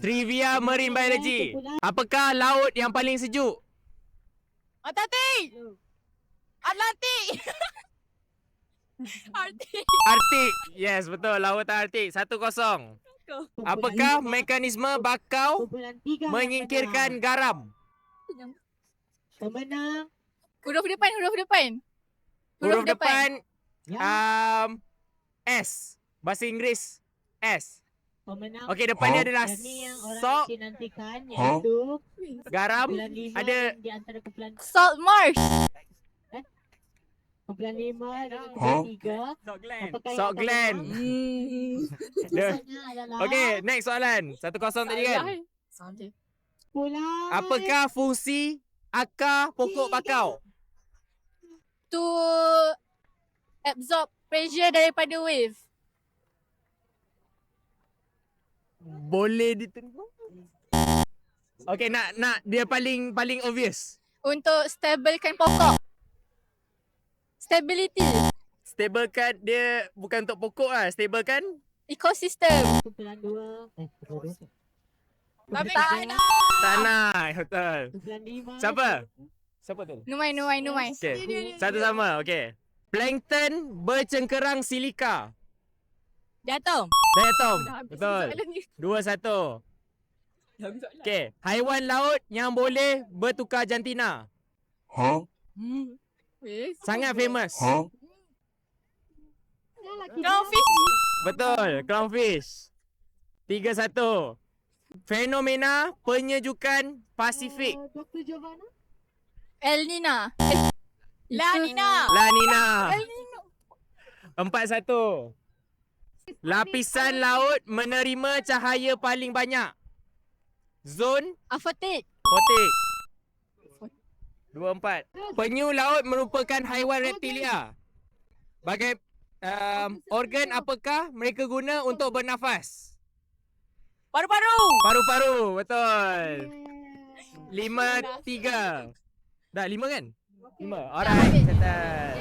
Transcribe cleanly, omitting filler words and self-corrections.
Trivia Marine Biology. Apakah laut yang paling sejuk? Atlantik. Atlantik. Artik. Arktik. Yes, betul. Lautan Arktik. 1-0. Apakah mekanisme bakau menyingkirkan garam? Pemenang. Huruf depan, huruf depan. Huruf depan Ya. S. Bahasa Inggeris S. Pemenang. Okey, depannya adalah Ini yang orang sok, nantikan iaitu garam, kumpulan 5 ada di antara kumpulan Salt marsh. kumpulan 5 dan kumpulan 3. Apakah Sok Glen. Tulisannya adalah Okey, next soalan. 1-0 tadi kan? Salah. kumpulan Apakah fungsi akar pokok bakau? To absorb pressure daripada wave. Boleh diterima? Okey, nak dia paling obvious. Untuk stabilkan pokok. Stability. Stablekan dia bukan untuk pokok lah. Stablekan Ekosistem. kumpulan 2. Tapi tanah. Betul. Kumpulan 5. Siapa? Siapa tu? Numai. Okey. Satu sama. Okey. Plankton bercengkerang silika. Diatom. Diatom. Betul. 2-1. Okey. Haiwan laut yang boleh bertukar jantina. Sangat famous. Clownfish. Betul. Clownfish. 3-1. Fenomena penyejukan Pasifik. Dr. Giovanna. El Nina. La Nina. La Nina. El Nino. 4-1. Lapisan laut menerima cahaya paling banyak. Zon Afotik. Fotik. 2-4. Penyu laut merupakan haiwan reptilia. Bagai organ apakah mereka guna untuk bernafas? Paru-paru. Paru-paru. Betul. 5-3. Dah 5 kan? 5. Alright. Catat.